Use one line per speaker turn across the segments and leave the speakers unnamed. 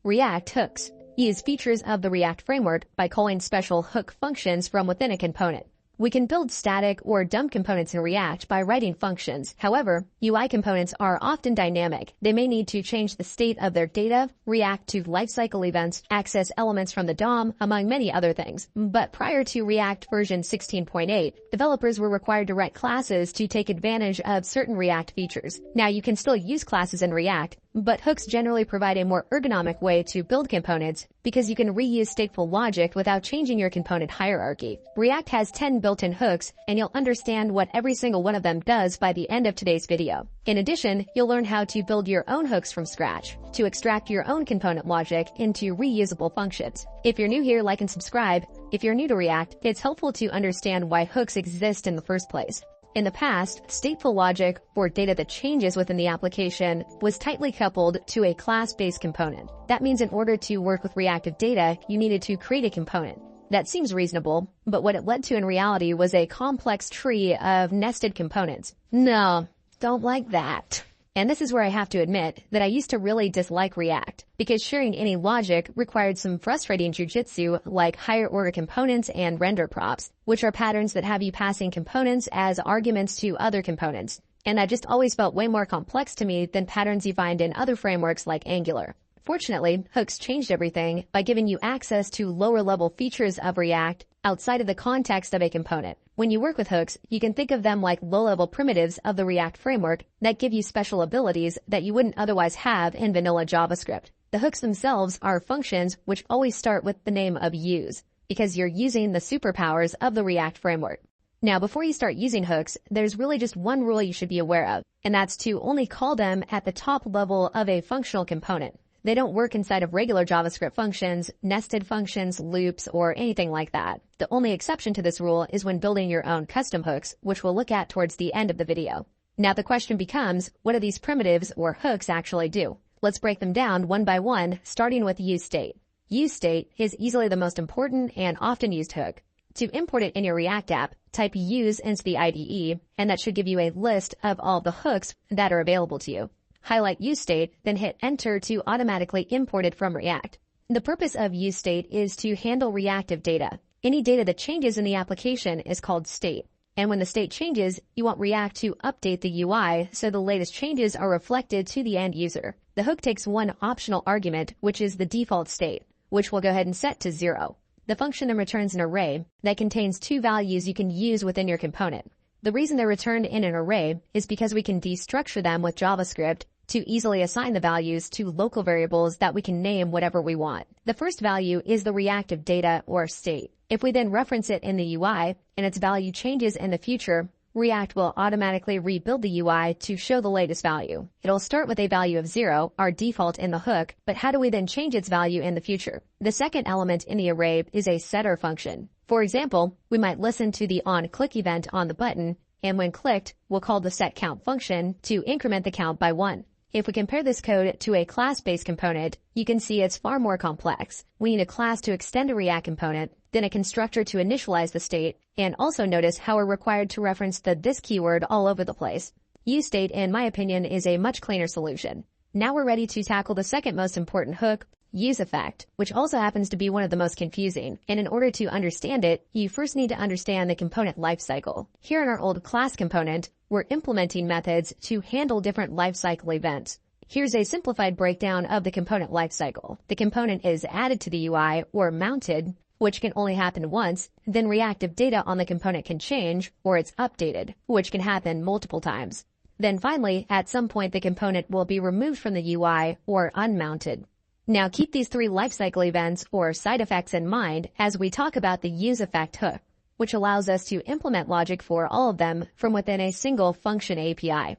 React hooks use features of the React framework by calling special hook functions from within a component. We can build static or dumb components in React by writing functions. However, UI components are often dynamic. They may need to change the state of their data, react to lifecycle events, access elements from the DOM, among many other things. But prior to React version 16.8, developers were required to write classes to take advantage of certain React features. Now you can still use classes in React, but hooks generally provide a more ergonomic way to build components because you can reuse stateful logic without changing your component hierarchy. React has 10 built-in hooks, and you'll understand what every single one of them does by the end of today's video. In addition, you'll learn how to build your own hooks from scratch to extract your own component logic into reusable functions. If you're new here, like and subscribe. If you're new to React, it's helpful to understand why hooks exist in the first place. In the past, stateful logic, or data that changes within the application, was tightly coupled to a class-based component. That means in order to work with reactive data, you needed to create a component. That seems reasonable, but what it led to in reality was a complex tree of nested components. No, don't like that. And this is where I have to admit that I used to really dislike React, because sharing any logic required some frustrating jujitsu like higher order components and render props, which are patterns that have you passing components as arguments to other components. And that just always felt way more complex to me than patterns you find in other frameworks like Angular. Fortunately, hooks changed everything by giving you access to lower-level features of React outside of the context of a component. When you work with hooks, you can think of them like low-level primitives of the React framework that give you special abilities that you wouldn't otherwise have in vanilla JavaScript. The hooks themselves are functions which always start with the name of use, because you're using the superpowers of the React framework. Now, before you start using hooks, there's really just one rule you should be aware of, and that's to only call them at the top level of a functional component. They don't work inside of regular JavaScript functions, nested functions, loops, or anything like that. The only exception to this rule is when building your own custom hooks, which we'll look at towards the end of the video. Now the question becomes, what do these primitives or hooks actually do? Let's break them down one by one, starting with useState. useState is easily the most important and often used hook. To import it in your React app, type use into the IDE, and that should give you a list of all the hooks that are available to you. Highlight useState, then hit enter to automatically import it from React. The purpose of useState is to handle reactive data. Any data that changes in the application is called state. And when the state changes, you want React to update the UI so the latest changes are reflected to the end user. The hook takes one optional argument, which is the default state, which we'll go ahead and set to 0. The function then returns an array that contains 2 values you can use within your component. The reason they're returned in an array is because we can destructure them with JavaScript to easily assign the values to local variables that we can name whatever we want. The first value is the reactive data or state. If we then reference it in the UI and its value changes in the future, React will automatically rebuild the UI to show the latest value. It'll start with a value of 0, our default in the hook, but how do we then change its value in the future? The second element in the array is a setter function. For example, we might listen to the onClick event on the button, and when clicked, we'll call the setCount function to increment the count by 1. If we compare this code to a class-based component, you can see it's far more complex. We need a class to extend a React component, then a constructor to initialize the state, and also notice how we're required to reference the this keyword all over the place. useState, in my opinion, is a much cleaner solution. Now we're ready to tackle the second most important hook, useEffect, which also happens to be one of the most confusing. And in order to understand it, you first need to understand the component lifecycle. Here in our old class component, we're implementing methods to handle different lifecycle events. Here's a simplified breakdown of the component lifecycle. The component is added to the UI or mounted, which can only happen once. Then reactive data on the component can change, or it's updated, which can happen multiple times. Then finally, at some point, the component will be removed from the UI or unmounted. Now keep these 3 lifecycle events or side effects in mind as we talk about the useEffect hook, which allows us to implement logic for all of them from within a single function API.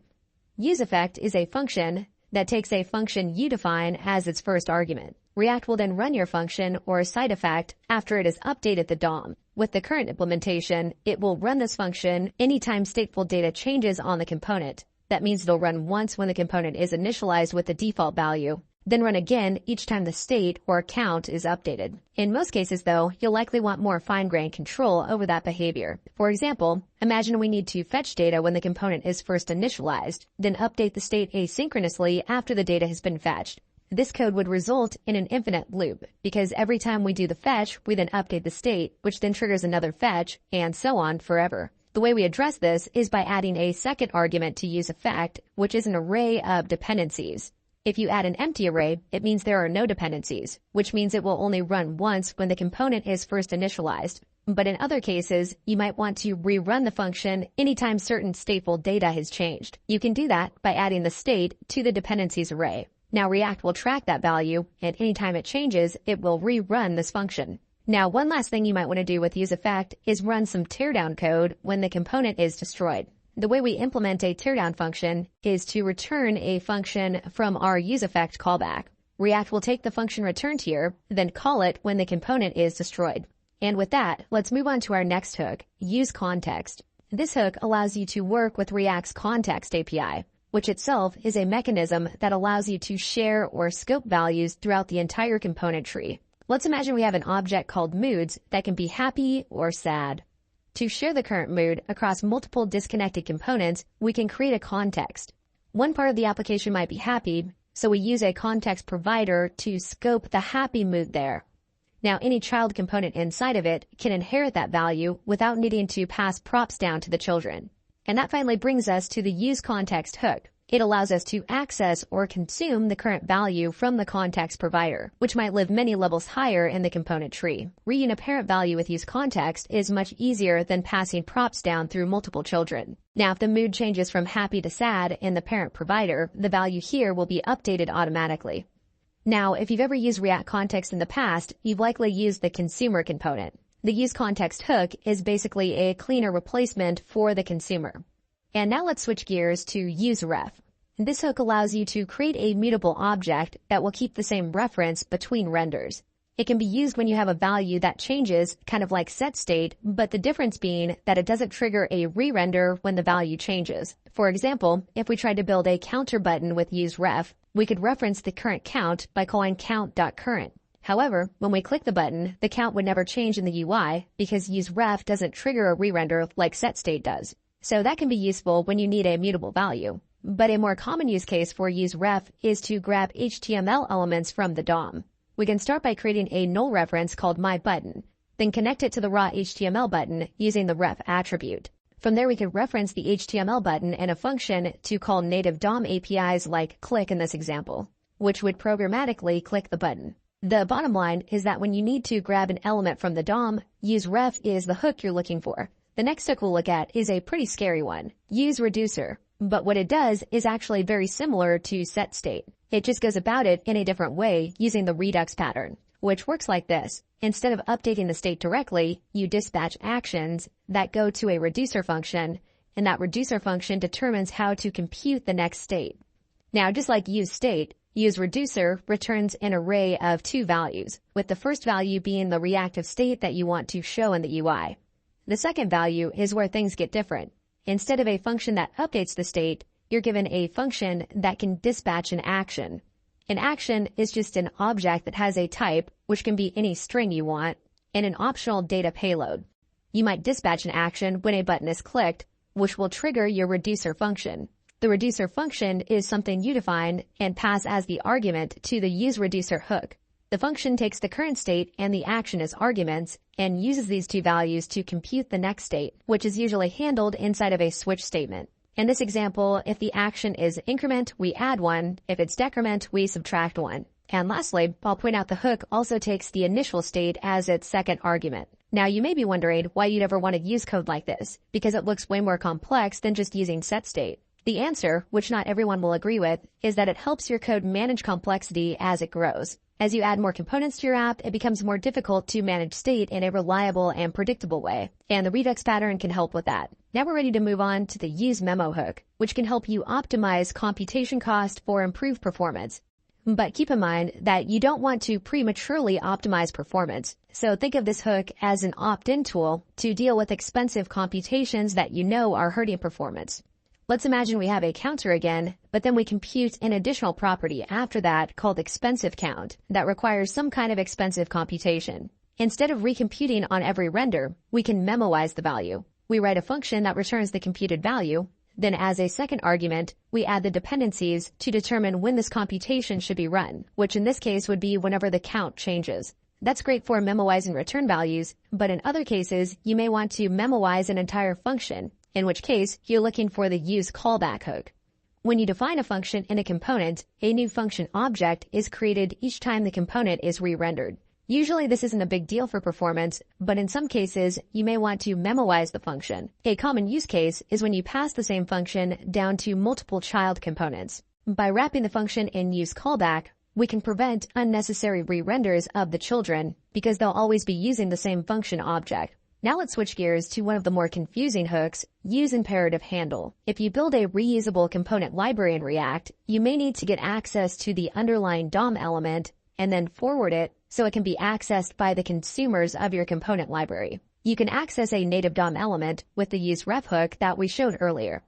useEffect is a function that takes a function you define as its first argument. React will then run your function or side effect after it has updated the DOM. With the current implementation, it will run this function anytime stateful data changes on the component. That means it'll run once when the component is initialized with the default value, then run again each time the state or count is updated. In most cases, though, you'll likely want more fine-grained control over that behavior. For example, imagine we need to fetch data when the component is first initialized, then update the state asynchronously after the data has been fetched. This code would result in an infinite loop, because every time we do the fetch, we then update the state, which then triggers another fetch, and so on forever. The way we address this is by adding a second argument to useEffect, which is an array of dependencies. If you add an empty array, it means there are no dependencies, which means it will only run once when the component is first initialized. But in other cases, you might want to rerun the function anytime certain stateful data has changed. You can do that by adding the state to the dependencies array. Now React will track that value, and anytime it changes, it will rerun this function. Now, one last thing you might want to do with useEffect is run some teardown code when the component is destroyed. The way we implement a teardown function is to return a function from our useEffect callback. React will take the function returned here, then call it when the component is destroyed. And with that, let's move on to our next hook, useContext. This hook allows you to work with React's context API, which itself is a mechanism that allows you to share or scope values throughout the entire component tree. Let's imagine we have an object called moods that can be happy or sad. To share the current mood across multiple disconnected components, we can create a context. One part of the application might be happy, so we use a context provider to scope the happy mood there. Now, any child component inside of it can inherit that value without needing to pass props down to the children. And that finally brings us to the useContext hook. It allows us to access or consume the current value from the context provider, which might live many levels higher in the component tree. Reading a parent value with useContext is much easier than passing props down through multiple children. Now, if the mood changes from happy to sad in the parent provider, the value here will be updated automatically. Now, if you've ever used React Context in the past, you've likely used the consumer component. The useContext hook is basically a cleaner replacement for the consumer. And now let's switch gears to useRef. This hook allows you to create a mutable object that will keep the same reference between renders. It can be used when you have a value that changes, kind of like setState, but the difference being that it doesn't trigger a re-render when the value changes. For example, if we tried to build a counter button with useRef, we could reference the current count by calling count.current. However, when we click the button, the count would never change in the UI because useRef doesn't trigger a re-render like setState does. So that can be useful when you need a mutable value. But a more common use case for useRef is to grab HTML elements from the DOM. We can start by creating a null reference called myButton, then connect it to the raw HTML button using the ref attribute. From there, we can reference the HTML button in a function to call native DOM APIs like click in this example, which would programmatically click the button. The bottom line is that when you need to grab an element from the DOM, useRef is the hook you're looking for. The next hook we'll look at is a pretty scary one, useReducer. But what it does is actually very similar to setState. It just goes about it in a different way using the redux pattern, which works like this. Instead of updating the state directly, you dispatch actions that go to a reducer function, and that reducer function determines how to compute the next state. Now, just like useState, useReducer returns an array of two values, with the first value being the reactive state that you want to show in the UI. The second value is where things get different. Instead of a function that updates the state, you're given a function that can dispatch an action. An action is just an object that has a type, which can be any string you want, and an optional data payload. You might dispatch an action when a button is clicked, which will trigger your reducer function. The reducer function is something you define and pass as the argument to the useReducer hook. The function takes the current state and the action as arguments and uses these two values to compute the next state, which is usually handled inside of a switch statement. In this example, if the action is increment, we add 1. If it's decrement, we subtract 1. And lastly, I'll point out the hook also takes the initial state as its second argument. Now, you may be wondering why you'd ever want to use code like this, because it looks way more complex than just using setState. The answer, which not everyone will agree with, is that it helps your code manage complexity as it grows. As you add more components to your app, it becomes more difficult to manage state in a reliable and predictable way. And the redux pattern can help with that. Now we're ready to move on to the useMemo hook, which can help you optimize computation cost for improved performance. But keep in mind that you don't want to prematurely optimize performance. So think of this hook as an opt-in tool to deal with expensive computations that you know are hurting performance. Let's imagine we have a counter again, but then we compute an additional property after that called expensive count that requires some kind of expensive computation. Instead of recomputing on every render, we can memoize the value. We write a function that returns the computed value, Then as a second argument, we add the dependencies to determine when this computation should be run, which in this case would be whenever the count changes. That's great for memoizing return values, but in other cases, you may want to memoize an entire function, in which case you're looking for the useCallback hook. When you define a function in a component, a new function object is created each time the component is re-rendered. Usually this isn't a big deal for performance, but in some cases, you may want to memoize the function. A common use case is when you pass the same function down to multiple child components. By wrapping the function in useCallback, we can prevent unnecessary re-renders of the children because they'll always be using the same function object. Now let's switch gears to one of the more confusing hooks, useImperativeHandle. If you build a reusable component library in React, you may need to get access to the underlying DOM element and then forward it so it can be accessed by the consumers of your component library. You can access a native DOM element with the useRef hook that we showed earlier.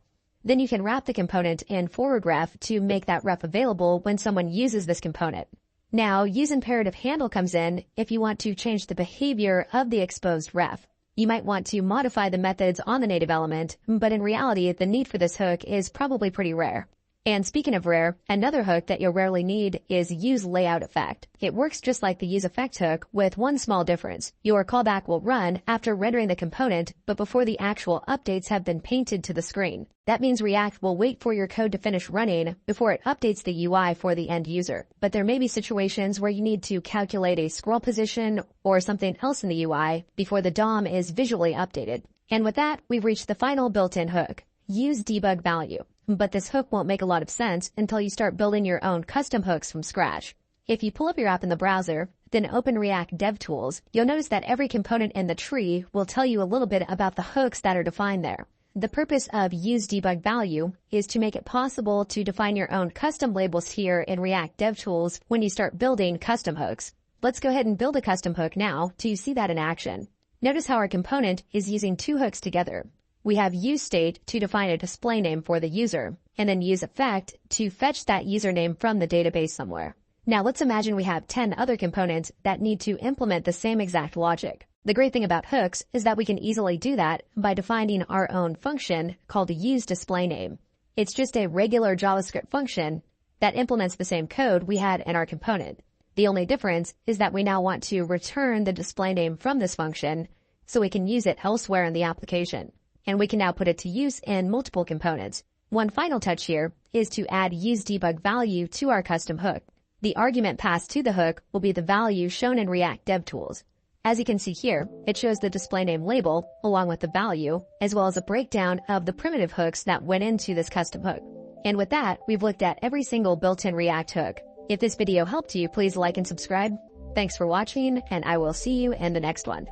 Then you can wrap the component in forward ref to make that ref available when someone uses this component. Now, useImperativeHandle comes in if you want to change the behavior of the exposed ref. You might want to modify the methods on the native element, but in reality, the need for this hook is probably pretty rare. And speaking of rare, another hook that you'll rarely need is useLayoutEffect. It works just like the useEffect hook with one small difference. Your callback will run after rendering the component, but before the actual updates have been painted to the screen. That means React will wait for your code to finish running before it updates the UI for the end user. But there may be situations where you need to calculate a scroll position or something else in the UI before the DOM is visually updated. And with that, we've reached the final built-in hook, useDebugValue. But this hook won't make a lot of sense until you start building your own custom hooks from scratch. If you pull up your app in the browser, then open React DevTools, you'll notice that every component in the tree will tell you a little bit about the hooks that are defined there. The purpose of useDebugValue is to make it possible to define your own custom labels here in React DevTools when you start building custom hooks. Let's go ahead and build a custom hook now to see that in action. Notice how our component is using two hooks together. We have useState to define a display name for the user, and then useEffect to fetch that username from the database somewhere. Now let's imagine we have 10 other components that need to implement the same exact logic. The great thing about hooks is that we can easily do that by defining our own function called useDisplayName. It's just a regular JavaScript function that implements the same code we had in our component. The only difference is that we now want to return the display name from this function so we can use it elsewhere in the application. And we can now put it to use in multiple components. One final touch here is to add useDebugValue to our custom hook. The argument passed to the hook will be the value shown in React DevTools. As you can see here, it shows the display name label along with the value, as well as a breakdown of the primitive hooks that went into this custom hook. And with that, we've looked at every single built-in React hook. If this video helped you, please like and subscribe. Thanks for watching, and I will see you in the next one.